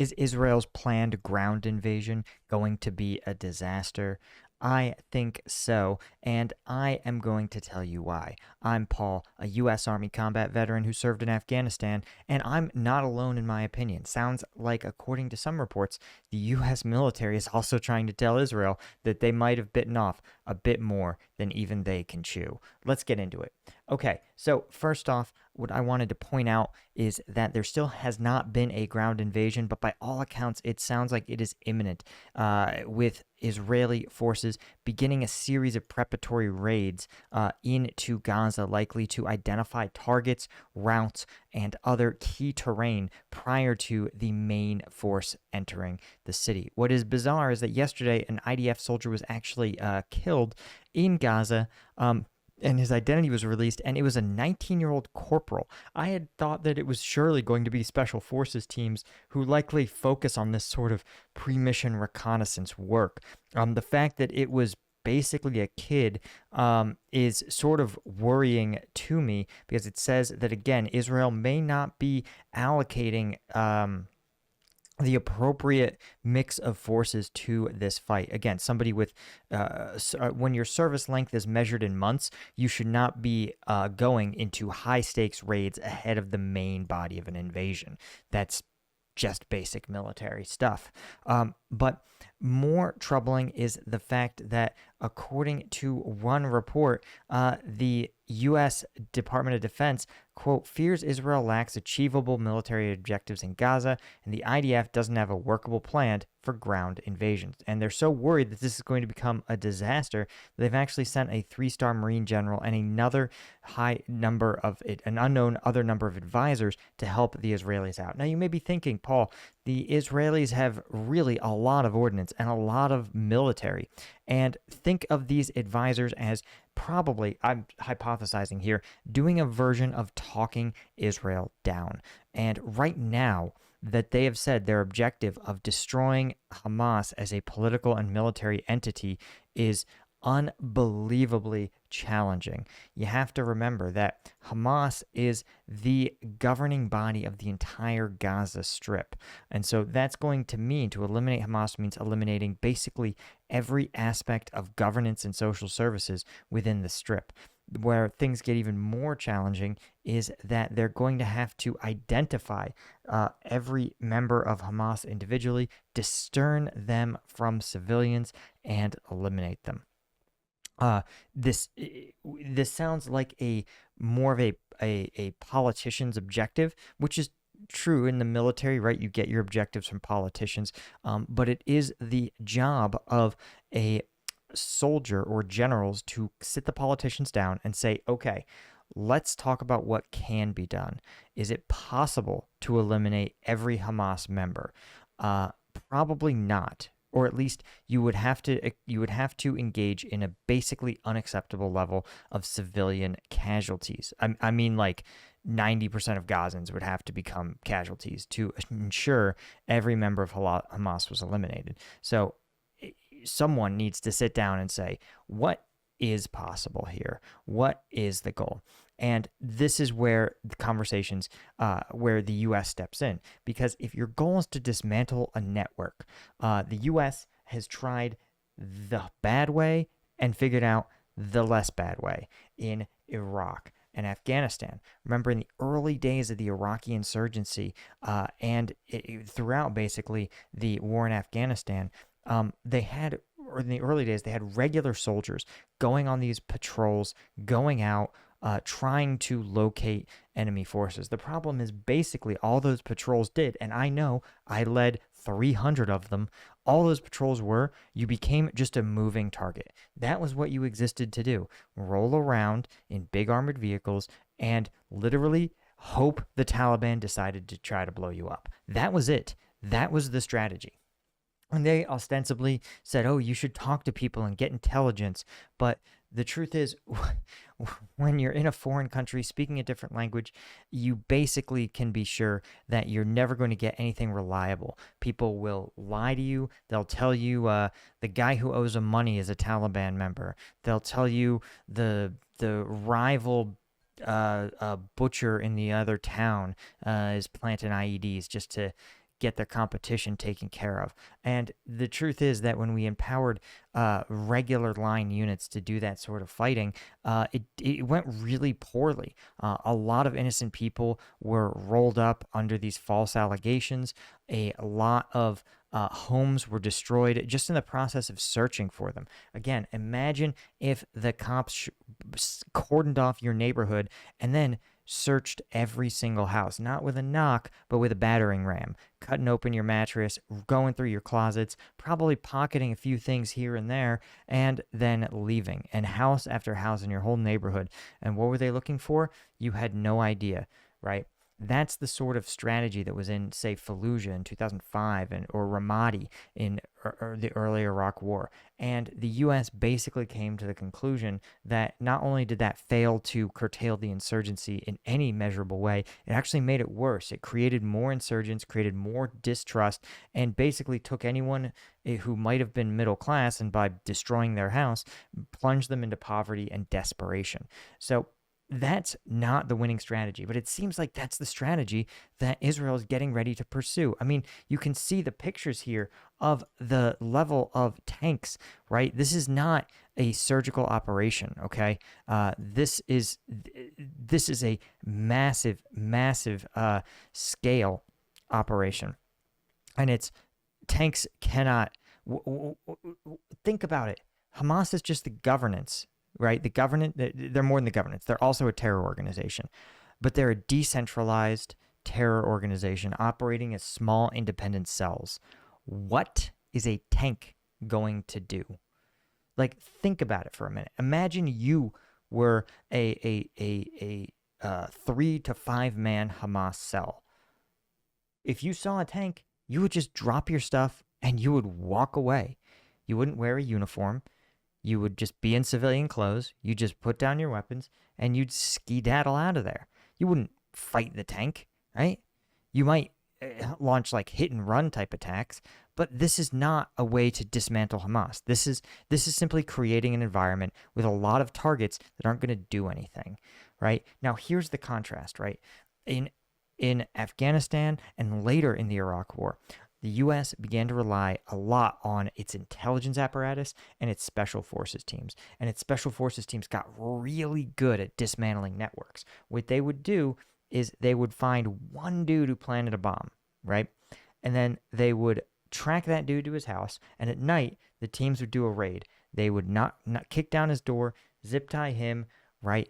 Is Israel's planned ground invasion going to be a disaster? I think so, and I am going to tell you why. I'm Paul, a U.S. Army combat veteran who served in Afghanistan, and I'm not alone in my opinion. Sounds like, according to some reports, the U.S. military is also trying to tell Israel that they might have bitten off a bit more than even they can chew. Let's get into it. Okay, so first off, what I wanted to point out is that there still has not been a ground invasion, but by all accounts, it sounds like it is imminent, with Israeli forces beginning a series of preparatory raids into Gaza, likely to identify targets, routes, and other key terrain prior to the main force entering the city. What is bizarre is that yesterday an IDF soldier was actually killed in Gaza. And his identity was released, and it was a 19-year-old corporal. I had thought that it was surely going to be special forces teams who likely focus on this sort of pre-mission reconnaissance work. The fact that it was basically a kid is sort of worrying to me, because it says that, again, Israel may not be allocating the appropriate mix of forces to this fight. Again, somebody with, when your service length is measured in months, you should not be going into high stakes raids ahead of the main body of an invasion. That's just basic military stuff. But more troubling is the fact that, according to one report, the U.S. Department of Defense, quote, fears Israel lacks achievable military objectives in Gaza, and the IDF doesn't have a workable plan for ground invasions. And they're so worried that this is going to become a disaster that they've actually sent a 3-star Marine general and another an unknown other number of advisors to help the Israelis out. Now, you may be thinking, Paul, the Israelis have really a lot of ordnance and a lot of military. And think of these advisors as probably, I'm hypothesizing here, doing a version of talking Israel down. And right now, that they have said their objective of destroying Hamas as a political and military entity is unbelievably challenging. You have to remember that Hamas is the governing body of the entire Gaza Strip. And so that's going to mean, to eliminate Hamas means eliminating basically every aspect of governance and social services within the Strip. Where things get even more challenging is that they're going to have to identify every member of Hamas individually, discern them from civilians, and eliminate them. This sounds like a more of a politician's objective, which is true in the military, right? You get your objectives from politicians, but it is the job of a soldier or generals to sit the politicians down and say, okay, let's talk about what can be done. Is it possible to eliminate every Hamas member? Probably not. Or at least you would have to engage in a basically unacceptable level of civilian casualties. I mean, like 90% of Gazans would have to become casualties to ensure every member of Hamas was eliminated. So someone needs to sit down and say, what is possible here? What is the goal? And this is where the conversations, where the U.S. steps in. Because if your goal is to dismantle a network, the U.S. has tried the bad way and figured out the less bad way in Iraq and Afghanistan. Remember, in the early days of the Iraqi insurgency throughout basically the war in Afghanistan, in the early days, they had regular soldiers going on these patrols, going out, trying to locate enemy forces. The problem is basically all those patrols did, and I know I led 300 of them, all those patrols were, you became just a moving target. That was what you existed to do. Roll around in big armored vehicles and literally hope the Taliban decided to try to blow you up. That was it. That was the strategy. And they ostensibly said, oh, you should talk to people and get intelligence. But the truth is, when you're in a foreign country speaking a different language, you basically can be sure that you're never going to get anything reliable. People will lie to you. They'll tell you the guy who owes them money is a Taliban member. They'll tell you the rival butcher in the other town is planting IEDs just to get their competition taken care of. And the truth is that when we empowered regular line units to do that sort of fighting, it went really poorly. A lot of innocent people were rolled up under these false allegations. A lot of homes were destroyed just in the process of searching for them. Again, imagine if the cops cordoned off your neighborhood and then searched every single house, not with a knock, but with a battering ram, cutting open your mattress, going through your closets, probably pocketing a few things here and there, and then leaving, and house after house in your whole neighborhood. And what were they looking for? You had no idea, right? That's the sort of strategy that was in, say, Fallujah in 2005 or Ramadi in the early Iraq War. And the U.S. basically came to the conclusion that not only did that fail to curtail the insurgency in any measurable way, it actually made it worse. It created more insurgents, created more distrust, and basically took anyone who might have been middle class and by destroying their house, plunged them into poverty and desperation. So that's not the winning strategy, but it seems like that's the strategy that Israel is getting ready to pursue. I mean, you can see the pictures here of the level of tanks, right? This is not a surgical operation, okay? This is a massive, massive scale operation, and it's tanks cannot. Think about it. Hamas is just the governance. Right? The government, they're more than the governance. They're also a terror organization, but they're a decentralized terror organization operating as small independent cells. What is a tank going to do? Like, think about it for a minute. Imagine you were a 3 to 5 man Hamas cell. If you saw a tank, you would just drop your stuff and you would walk away. You wouldn't wear a uniform. You would just be in civilian clothes. You just put down your weapons and you'd skedaddle out of there. You wouldn't fight the tank, right? You might launch like hit and run type attacks, but this is not a way to dismantle Hamas. This is simply creating an environment with a lot of targets that aren't going to do anything, right? Now here's the contrast, right? In Afghanistan and later in the Iraq War, the U.S. began to rely a lot on its intelligence apparatus and its special forces teams. And its special forces teams got really good at dismantling networks. What they would do is they would find one dude who planted a bomb, right? And then they would track that dude to his house. And at night, the teams would do a raid. They would not kick down his door, zip tie him, right?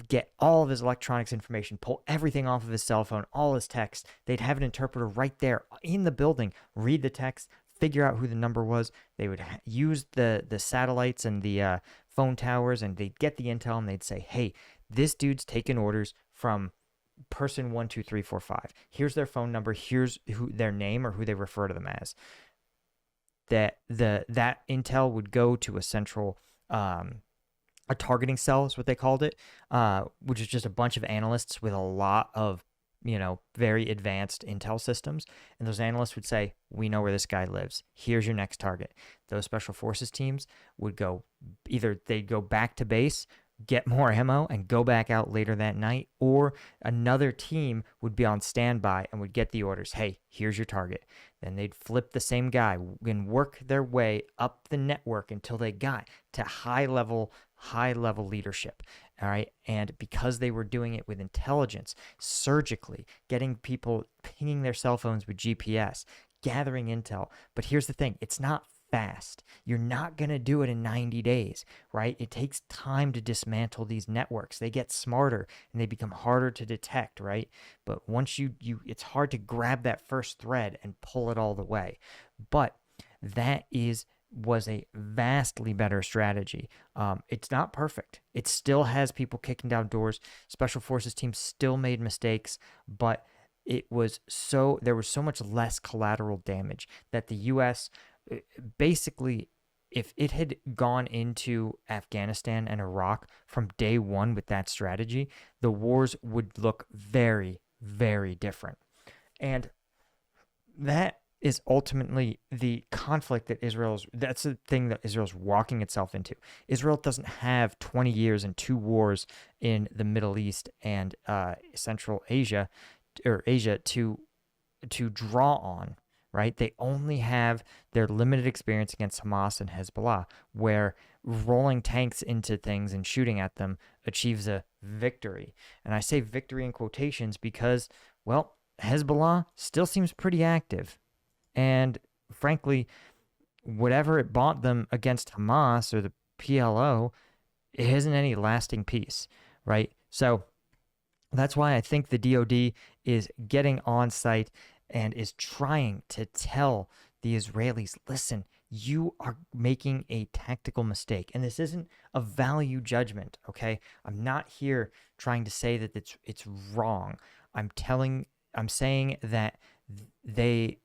Get all of his electronics information, pull everything off of his cell phone, all his text. They'd have an interpreter right there in the building, read the text, figure out who the number was. They would use the satellites and the phone towers, and they'd get the intel, and they'd say, hey, this dude's taking orders from person 1, 2, 3, 4, 5. Here's their phone number. Here's their name or who they refer to them as. That intel would go to a central a targeting cell is what they called it, which is just a bunch of analysts with a lot of, very advanced intel systems. And those analysts would say, we know where this guy lives. Here's your next target. Those special forces teams would go, either they'd go back to base, get more ammo, and go back out later that night, or another team would be on standby and would get the orders. Hey, here's your target. Then they'd flip the same guy and work their way up the network until they got to high level leadership. All right. And because they were doing it with intelligence, surgically, getting people pinging their cell phones with GPS, gathering intel. But here's the thing, it's not fast. You're not going to do it in 90 days, right? It takes time to dismantle these networks. They get smarter and they become harder to detect, right? But once you it's hard to grab that first thread and pull it all the way. But that was a vastly better strategy. It's not perfect. It still has people kicking down doors. Special forces teams still made mistakes, but there was so much less collateral damage that the U.S. basically, if it had gone into Afghanistan and Iraq from day one with that strategy, the wars would look very, very different. And that is ultimately the conflict that that's the thing that Israel's walking itself into. Israel doesn't have 20 years and 2 wars in the Middle East and Central Asia, or Asia, to to draw on, right? They only have their limited experience against Hamas and Hezbollah, where rolling tanks into things and shooting at them achieves a victory. And I say victory in quotations because, well, Hezbollah still seems pretty active. And frankly, whatever it bought them against Hamas or the PLO, it isn't any lasting peace, right? So that's why I think the DOD is getting on site and is trying to tell the Israelis, listen, you are making a tactical mistake. And this isn't a value judgment, okay? I'm not here trying to say that it's wrong. I'm saying that the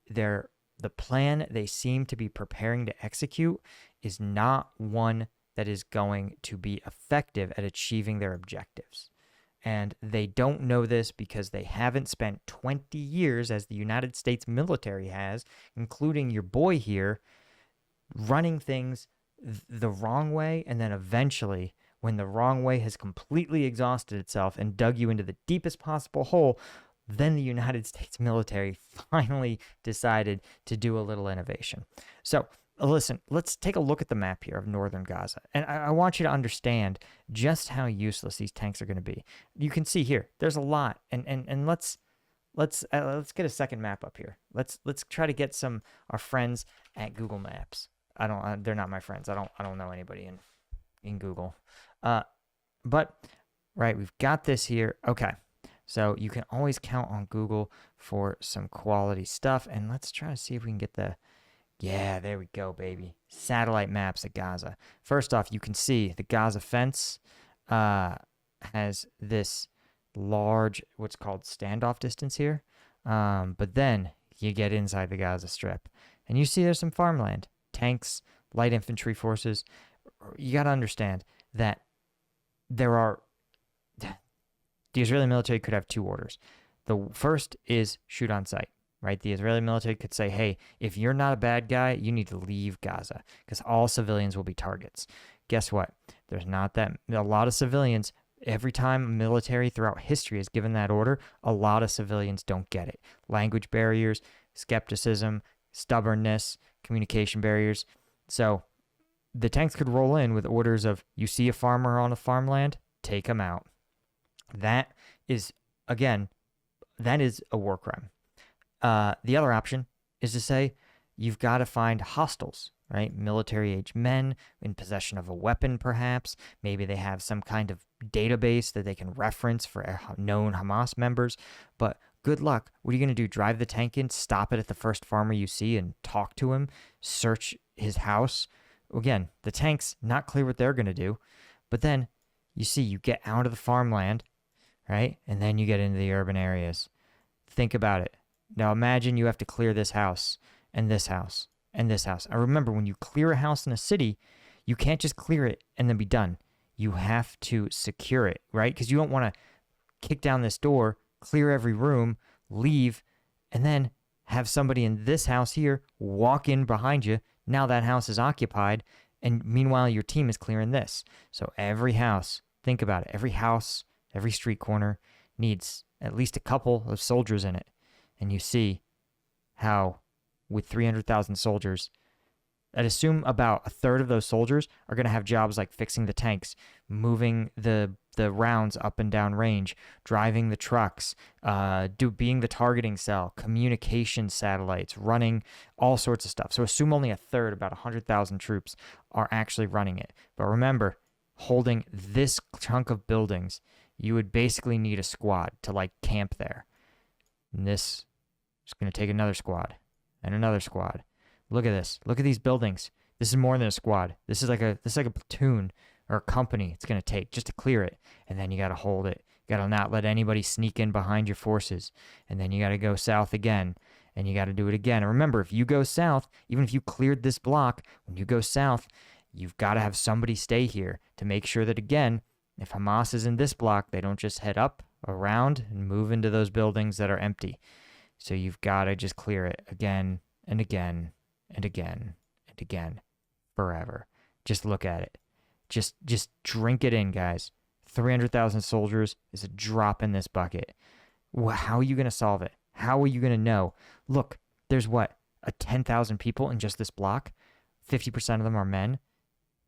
plan they seem to be preparing to execute is not one that is going to be effective at achieving their objectives. And they don't know this because they haven't spent 20 years, as the United States military has, including your boy here, running things the wrong way. And then eventually, when the wrong way has completely exhausted itself and dug you into the deepest possible hole, then the United States military finally decided to do a little innovation. So listen, let's take a look at the map here of northern Gaza. And I want you to understand just how useless these tanks are going to be. You can see here, there's a lot. And let's get a second map up here. Let's try to get our friends at Google Maps. They're not my friends. I don't know anybody in Google. But right, we've got this here. Okay. So you can always count on Google for some quality stuff. And let's try to see if we can get yeah, there we go, baby. Satellite maps of Gaza. First off, you can see the Gaza fence has this large, what's called standoff distance here. But then you get inside the Gaza Strip, and you see there's some farmland, tanks, light infantry forces. You got to understand that the Israeli military could have two orders. The first is shoot on sight. Right? The Israeli military could say, hey, if you're not a bad guy, you need to leave Gaza because all civilians will be targets. Guess what? There's not a lot of civilians. Every time military throughout history has given that order, a lot of civilians don't get it. Language barriers, skepticism, stubbornness, communication barriers. So the tanks could roll in with orders of, you see a farmer on a farmland, take him out. That is a war crime. The other option is to say you've got to find hostiles, right? Military-age men in possession of a weapon, perhaps. Maybe they have some kind of database that they can reference for known Hamas members. But good luck. What are you going to do? Drive the tank in, stop it at the first farmer you see and talk to him, search his house? Again, the tank's not clear what they're going to do. But then you get out of the farmland, right? And then you get into the urban areas. Think about it. Now imagine you have to clear this house and this house and this house. I remember when you clear a house in a city, you can't just clear it and then be done. You have to secure it, right? Because you don't want to kick down this door, clear every room, leave, and then have somebody in this house here walk in behind you. Now that house is occupied, and meanwhile your team is clearing this. So every house, think about it, every house, every street corner needs at least a couple of soldiers in it. And you see how with 300,000 soldiers, I'd assume about a third of those soldiers are going to have jobs like fixing the tanks, moving the rounds up and down range, driving the trucks, being the targeting cell, communication satellites, running all sorts of stuff. So assume only a third, about 100,000 troops, are actually running it. But remember, holding this chunk of buildings, you would basically need a squad to camp there. And this is going to take another squad and another squad. Look at this. Look at these buildings. This is more than a squad. This is like a platoon or a company it's going to take just to clear it. And then you got to hold it. You got to not let anybody sneak in behind your forces. And then you got to go south again. And you got to do it again. And remember, if you go south, even if you cleared this block, when you go south, you've got to have somebody stay here to make sure that, again, if Hamas is in this block, they don't just head up, around, and move into those buildings that are empty. So you've got to just clear it again and again and again and again forever. Just look at it. Just drink it in, guys. 300,000 soldiers is a drop in this bucket. How are you going to solve it? How are you going to know? Look, there's what, a 10,000 people in just this block? 50% of them are men.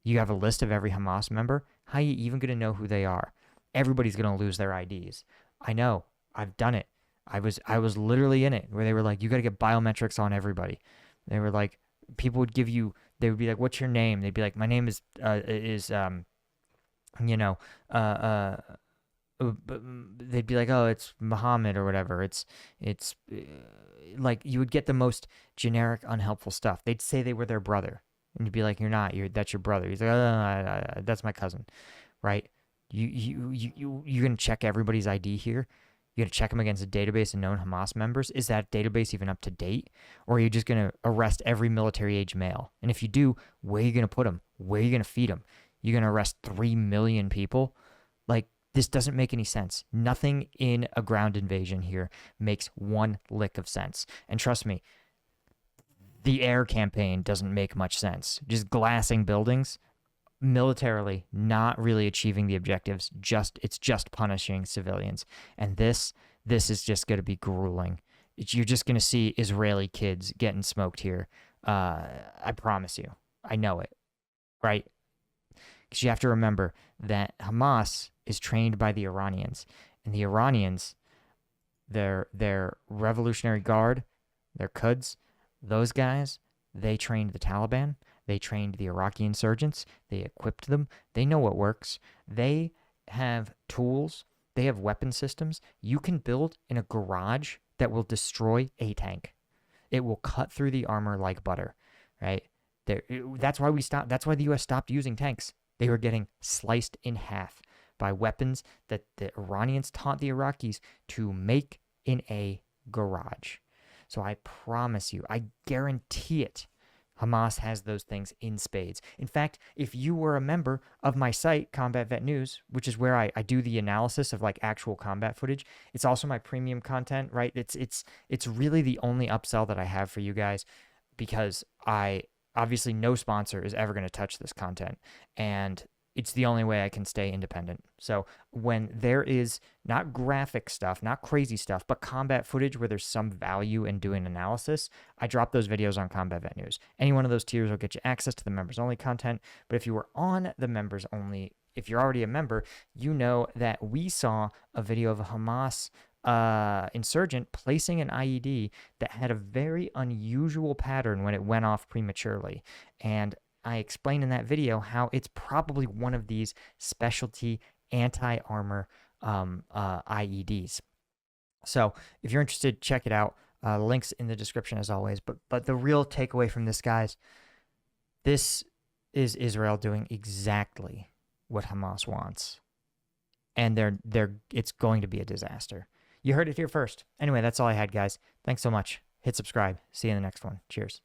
You have a list of every Hamas member. How are you even going to know who they are? Everybody's going to lose their IDs. I know. I've done it. I was literally in it where they were like, you got to get biometrics on everybody. They were like, people would give you, they would be like, what's your name? They'd be like, my name is you know, uh, they'd be like, oh, it's Muhammad or whatever. It's like you would get the most generic, unhelpful stuff. They'd say they were their brother, and you'd be like, you're not. That's your brother. He's like, oh, that's my cousin, right? You're gonna check everybody's ID here. You're gonna check them against a database of known Hamas members. Is that database even up to date, or are you just gonna arrest every military age male? And if you do, where are you gonna put them? Where are you gonna feed them? You're gonna arrest 3 million people? Like, this doesn't make any sense. Nothing in a ground invasion here makes one lick of sense. And trust me, the air campaign doesn't make much sense. Just glassing buildings, militarily not really achieving the objectives. It's just punishing civilians. And this is just going to be grueling. You're just going to see Israeli kids getting smoked here. I promise you. I know it, right? Because you have to remember that Hamas is trained by the Iranians, and the Iranians, their Revolutionary Guard, their Quds, those guys, they trained the Taliban, they trained the Iraqi insurgents, they equipped them, they know what works, they have tools, they have weapon systems you can build in a garage that will destroy a tank. It will cut through the armor like butter, right? That's why the U.S. stopped using tanks. They were getting sliced in half by weapons that the Iranians taught the Iraqis to make in a garage. So I promise you, I guarantee it, Hamas has those things in spades. In fact, if you were a member of my site, Combat Vet News, which is where I do the analysis of like actual combat footage, it's also my premium content, right? It's really the only upsell that I have for you guys, because obviously no sponsor is ever going to touch this content, and it's the only way I can stay independent. So when there is not graphic stuff, not crazy stuff, but combat footage where there's some value in doing analysis, I drop those videos on Combat Vet News. Any one of those tiers will get you access to the members only content. But if you were on the members only, if you're already a member, you know that we saw a video of a Hamas insurgent placing an IED that had a very unusual pattern when it went off prematurely. And I explained in that video how it's probably one of these specialty anti-armor IEDs. So if you're interested, check it out. Links in the description as always. But the real takeaway from this, guys, this is Israel doing exactly what Hamas wants, and it's going to be a disaster. You heard it here first. Anyway, that's all I had, guys. Thanks so much. Hit subscribe. See you in the next one. Cheers.